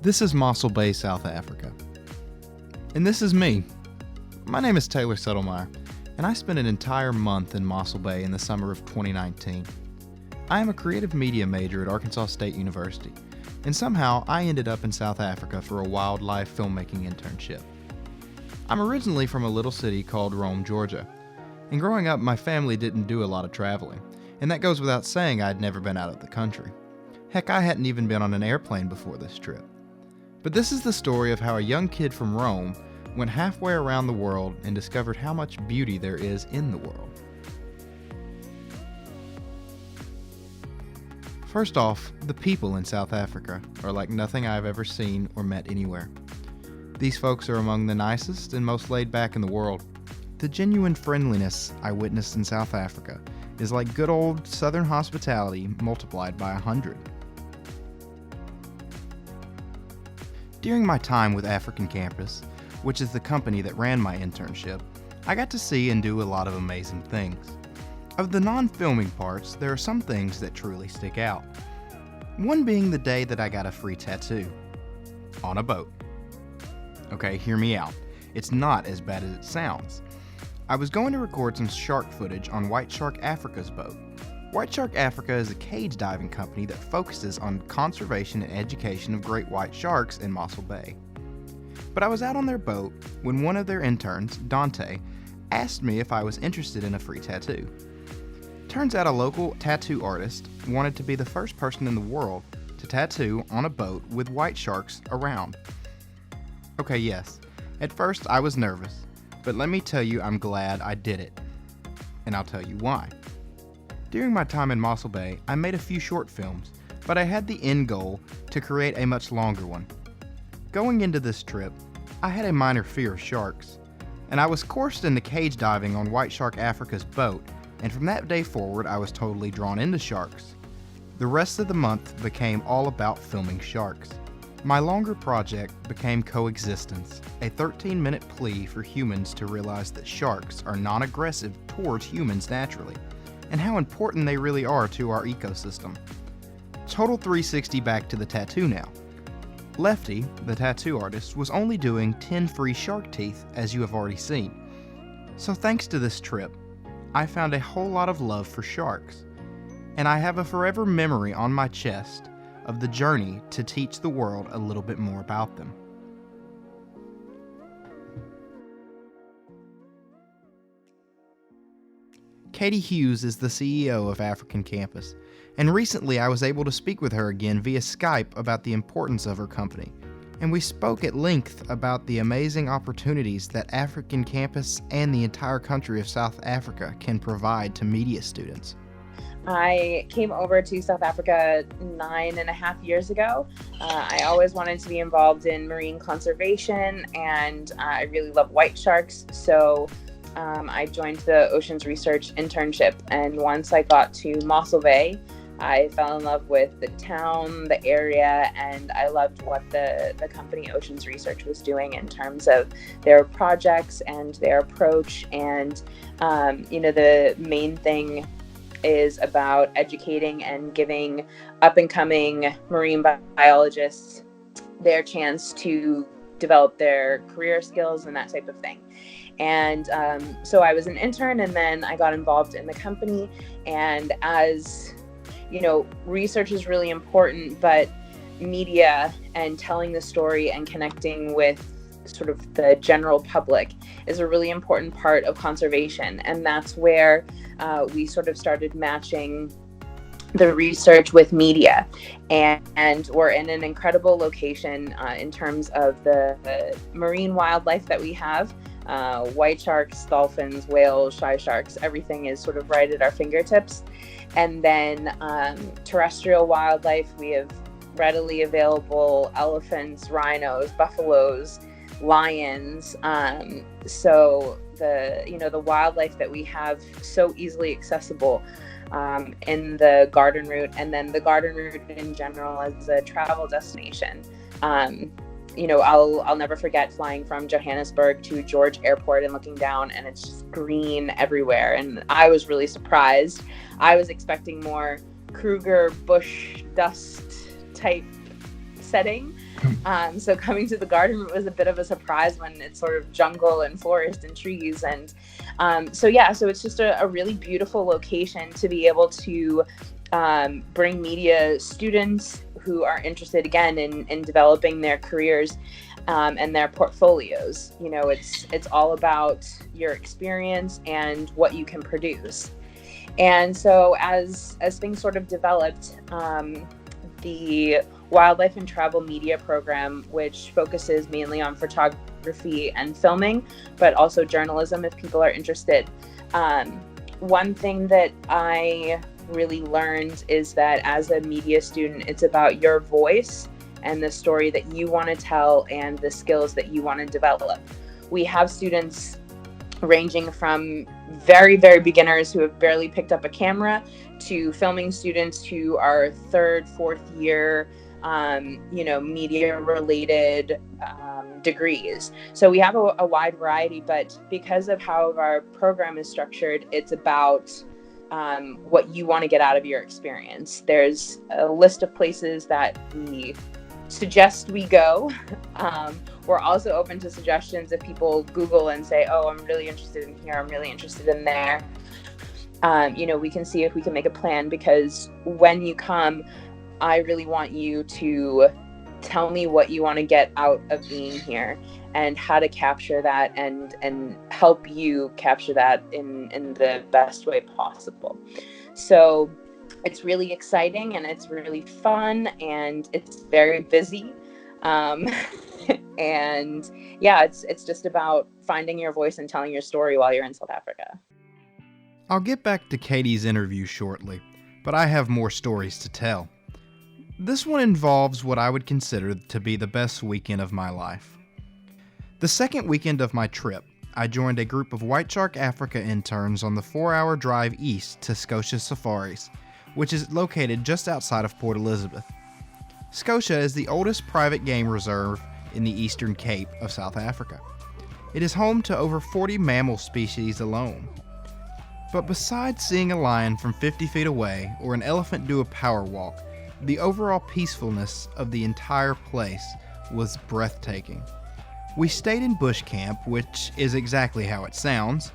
This is Mossel Bay, South Africa. And this is me. My name is Taylor Settlemyer, and I spent an entire month in Mossel Bay in the summer of 2019. I am a creative media major at Arkansas State University, and somehow I ended up in South Africa for a wildlife filmmaking internship. I'm originally from a little city called Rome, Georgia, and growing up my family didn't do a lot of traveling, and that goes without saying I'd never been out of the country. Heck, I hadn't even been on an airplane before this trip. But this is the story of how a young kid from Rome went halfway around the world and discovered how much beauty there is in the world. First off, the people in South Africa are like nothing I've ever seen or met anywhere. These folks are among the nicest and most laid back in the world. The genuine friendliness I witnessed in South Africa is like good old Southern hospitality multiplied by 100. During my time with African Campus, which is the company that ran my internship, I got to see and do a lot of amazing things. Of the non-filming parts, there are some things that truly stick out. One being the day that I got a free tattoo. On a boat. Okay, hear me out. It's not as bad as it sounds. I was going to record some shark footage on White Shark Africa's boat. White Shark Africa is a cage diving company that focuses on conservation and education of great white sharks in Mossel Bay. But I was out on their boat when one of their interns, Dante, asked me if I was interested in a free tattoo. Turns out a local tattoo artist wanted to be the first person in the world to tattoo on a boat with white sharks around. Okay, yes, at first I was nervous, but let me tell you I'm glad I did it. And I'll tell you why. During my time in Mossel Bay, I made a few short films, but I had the end goal to create a much longer one. Going into this trip, I had a minor fear of sharks, and I was coursed into cage diving on White Shark Africa's boat, and from that day forward I was totally drawn into sharks. The rest of the month became all about filming sharks. My longer project became Coexistence, a 13-minute plea for humans to realize that sharks are non-aggressive towards humans naturally, and how important they really are to our ecosystem. Total 360 back to the tattoo now. Lefty, the tattoo artist, was only doing 10 free shark teeth, as you have already seen. So thanks to this trip, I found a whole lot of love for sharks, and I have a forever memory on my chest of the journey to teach the world a little bit more about them. Katie Hughes is the CEO of African Campus, and recently I was able to speak with her again via Skype about the importance of her company, and we spoke at length about the amazing opportunities that African Campus and the entire country of South Africa can provide to media students. I came over to South Africa 9.5 years ago. I always wanted to be involved in marine conservation, and I really love white sharks, so I joined the Oceans Research Internship, and once I got to Mossel Bay, I fell in love with the town, the area, and I loved what the company Oceans Research was doing in terms of their projects and their approach. And, the main thing is about educating and giving up-and-coming marine biologists their chance to develop their career skills and that type of thing. And so I was an intern, and then I got involved in the company. And as you know, research is really important, but media and telling the story and connecting with sort of the general public is a really important part of conservation. And that's where we sort of started matching the research with media, and we're in an incredible location in terms of the marine wildlife that we have. White sharks, dolphins, whales, shy sharks, everything is sort of right at our fingertips. And then terrestrial wildlife, we have readily available elephants, rhinos, buffaloes, lions. So the wildlife that we have so easily accessible in the garden route, and then the garden route in general as a travel destination. I'll never forget flying from Johannesburg to George Airport and looking down, and it's just green everywhere. And I was really surprised. I was expecting more Kruger bush dust type setting. So coming to the garden was a bit of a surprise when it's sort of jungle and forest and trees. And so it's just a really beautiful location to be able to bring media students who are interested, again, in developing their careers and their portfolios. You know, it's all about your experience and what you can produce. And so as things sort of developed, the Wildlife and Travel Media program, which focuses mainly on photography and filming, but also journalism if people are interested. One thing that I really learned is that as a media student, it's about your voice and the story that you want to tell and the skills that you want to develop. We have students ranging from very, very beginners who have barely picked up a camera to filming students who are third, fourth year, media related degrees. So we have a wide variety, but because of how our program is structured, it's about what you want to get out of your experience. There's a list of places that we suggest we go. We're also open to suggestions if people Google and say, oh, I'm really interested in here, I'm really interested in there. We can see if we can make a plan, because when you come, I really want you to tell me what you want to get out of being here and how to capture that and help you capture that in the best way possible. So it's really exciting and it's really fun and it's very busy. And yeah, it's just about finding your voice and telling your story while you're in South Africa. I'll get back to Katie's interview shortly, but I have more stories to tell. This one involves what I would consider to be the best weekend of my life. The second weekend of my trip, I joined a group of White Shark Africa interns on the 4-hour drive east to Scotia Safaris, which is located just outside of Port Elizabeth. Scotia is the oldest private game reserve in the Eastern Cape of South Africa. It is home to over 40 mammal species alone. But besides seeing a lion from 50 feet away or an elephant do a power walk, the overall peacefulness of the entire place was breathtaking. We stayed in bush camp, which is exactly how it sounds,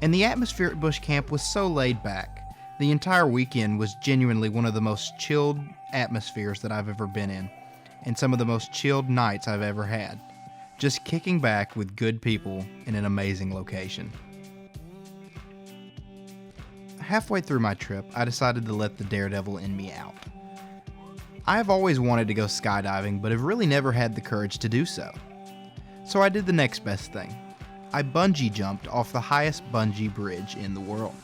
and the atmosphere at bush camp was so laid back. The entire weekend was genuinely one of the most chilled atmospheres that I've ever been in, and some of the most chilled nights I've ever had. Just kicking back with good people in an amazing location. Halfway through my trip, I decided to let the daredevil in me out. I have always wanted to go skydiving, but have really never had the courage to do so. So I did the next best thing. I bungee jumped off the highest bungee bridge in the world.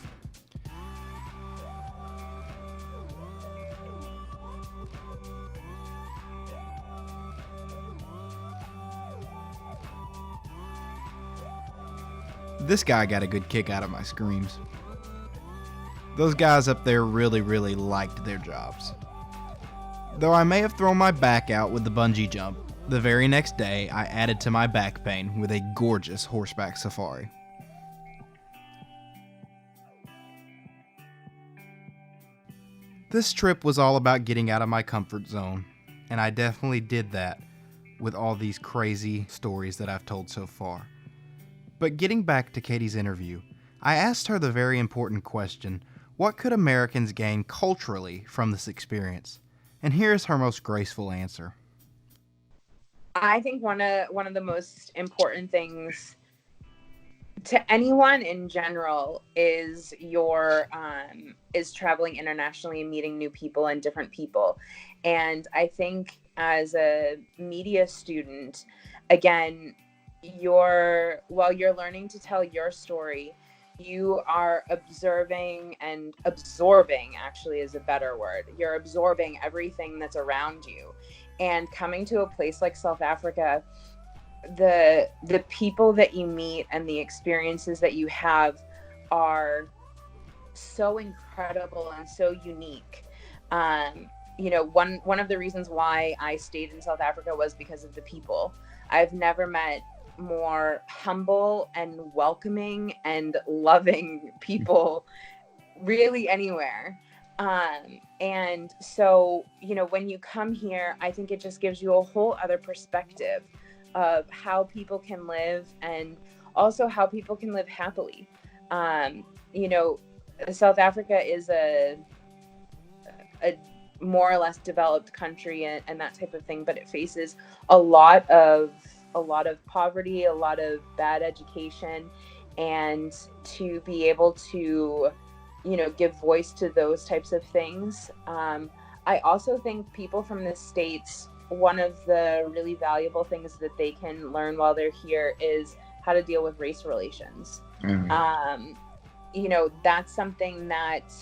This guy got a good kick out of my screams. Those guys up there really, really liked their jobs. Though I may have thrown my back out with the bungee jump, the very next day I added to my back pain with a gorgeous horseback safari. This trip was all about getting out of my comfort zone, and I definitely did that with all these crazy stories that I've told so far. But getting back to Katie's interview, I asked her the very important question, what could Americans gain culturally from this experience? And here's her most graceful answer. I think one of the most important things to anyone in general is is traveling internationally and meeting new people and different people. And I think as a media student, again, while you're learning to tell your story, you are observing and absorbing, actually is a better word. You're absorbing everything that's around you. And coming to a place like South Africa, the people that you meet and the experiences that you have are so incredible and so unique. One of the reasons why I stayed in South Africa was because of the people. I've never met more humble and welcoming and loving people really anywhere. And so, when you come here, I think it just gives you a whole other perspective of how people can live, and also how people can live happily. Um, you know, South Africa is a more or less developed country, and that type of thing, but it faces a lot of poverty, a lot of bad education, and to be able to give voice to those types of things. I also think people from the States, one of the really valuable things that they can learn while they're here is how to deal with race relations. Mm. um, that's something that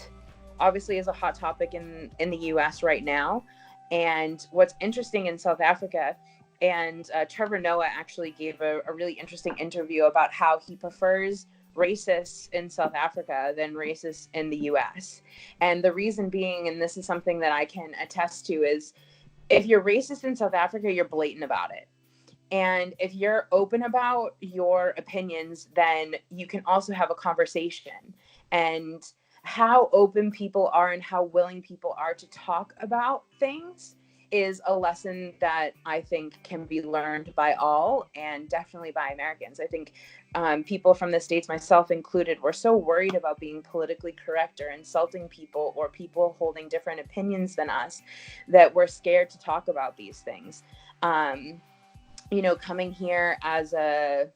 obviously is a hot topic in the US right now. And what's interesting in South Africa, and Trevor Noah actually gave a really interesting interview about how he prefers racists in South Africa than racists in the US. And the reason being, and this is something that I can attest to, is if you're racist in South Africa, you're blatant about it. And if you're open about your opinions, then you can also have a conversation. And how open people are and how willing people are to talk about things is a lesson that I think can be learned by all, and definitely by Americans. I think people from the States, myself included, were so worried about being politically correct or insulting people or people holding different opinions than us that we're scared to talk about these things. Coming here as a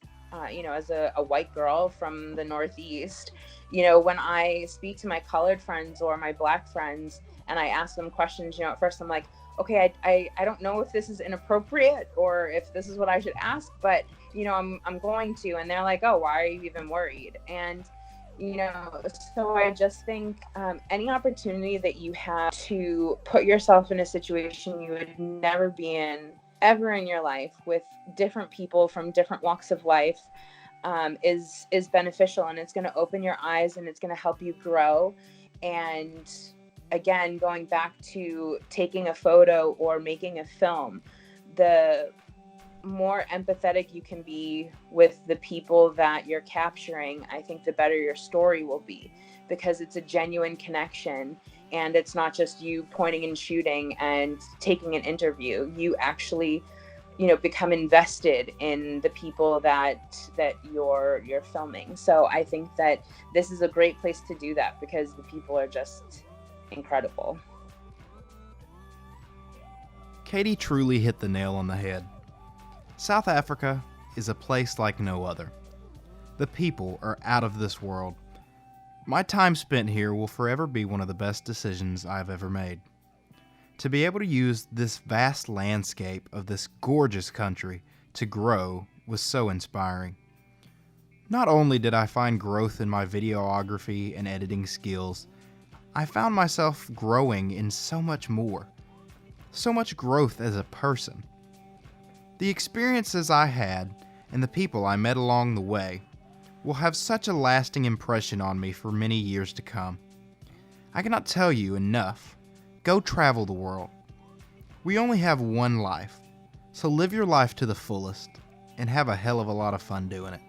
white girl from the Northeast, when I speak to my colored friends or my Black friends and I ask them questions, at first I'm like, okay, I don't know if this is inappropriate or if this is what I should ask, but I'm going to. And they're like, oh, why are you even worried? And so I just think any opportunity that you have to put yourself in a situation you would never be in ever in your life, with different people from different walks of life, is beneficial, and it's going to open your eyes and it's going to help you grow. And again, going back to taking a photo or making a film, the more empathetic you can be with the people that you're capturing, I think the better your story will be, because it's a genuine connection, and it's not just you pointing and shooting and taking an interview. You actually become invested in the people that you're filming. So I think that this is a great place to do that, because the people are just incredible. Katie truly hit the nail on the head. South Africa is a place like no other. The people are out of this world. My time spent here will forever be one of the best decisions I've ever made. To be able to use this vast landscape of this gorgeous country to grow was so inspiring. Not only did I find growth in my videography and editing skills, I found myself growing in so much more. So much growth as a person. The experiences I had and the people I met along the way will have such a lasting impression on me for many years to come. I cannot tell you enough. Go travel the world. We only have one life, so live your life to the fullest and have a hell of a lot of fun doing it.